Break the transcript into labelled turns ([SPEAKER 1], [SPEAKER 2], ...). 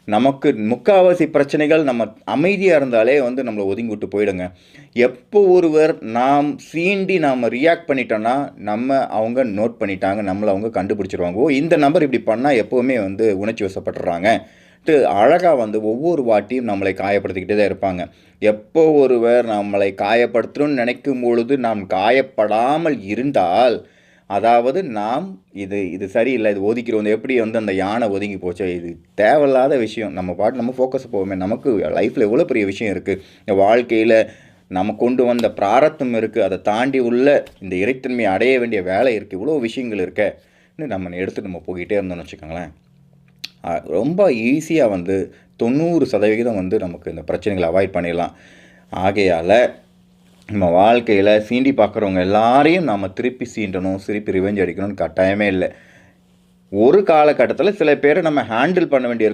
[SPEAKER 1] நமக்கு முக்காவாசி பிரச்சனைகள் நம்ம அமைதியாக இருந்தாலே வந்து நம்மளை ஒதுங்கி விட்டு போயிடுங்க. எப்போ ஒருவர் நாம் சீண்டி நாம் ரியாக்ட் பண்ணிட்டோன்னா, அவங்க நோட் பண்ணிட்டாங்க, நம்மளை அவங்க கண்டுபிடிச்சிருவாங்க. ஓ, இந்த நபர் இப்படி பண்ணால் எப்போவுமே வந்து உணர்ச்சி வசப்படுறாங்க. அழகாக வந்து ஒவ்வொரு வாட்டியும் நம்மளை காயப்படுத்திக்கிட்டே தான் இருப்பாங்க. எப்போ ஒருவர் நம்மளை காயப்படுத்தணும்னு நினைக்கும் பொழுது நாம் காயப்படாமல் இருந்தால், அதாவது நாம் இது சரியில்லை, இது ஒதுக்கிறோம். எப்படி வந்து அந்த யானை ஒதுங்கி போச்சோ, இது தேவையில்லாத விஷயம். நம்ம பாட்டு நம்ம ஃபோக்கஸ் போவோமே. நமக்கு லைஃப்பில் எவ்வளோ பெரிய விஷயம் இருக்குது. இந்த வாழ்க்கையில் நம்ம கொண்டு வந்த பிராரத்தம் இருக்குது. அதை தாண்டி உள்ள இந்த இறைத்தன்மையை அடைய வேண்டிய வேலை இருக்குது. இவ்வளோ விஷயங்கள் இருக்கன்னு நம்ம எடுத்து நம்ம போய்கிட்டே இருந்தோம்னு வச்சுக்கோங்களேன், ரொம்ப ஈஸியாக வந்து 90% வந்து நமக்கு இந்த பிரச்சனைகளை அவாய்ட் பண்ணிடலாம். ஆகையால் நம்ம வாழ்க்கையில் சீண்டி பார்க்குறவங்க எல்லாரையும் நாம் திருப்பி சீண்டணும், திருப்பி ரிவெஞ்ச் அடிக்கணும்னு கட்டாயமே இல்லை. ஒரு காலகட்டத்தில் சில பேரை நம்ம ஹேண்டில் பண்ண வேண்டிய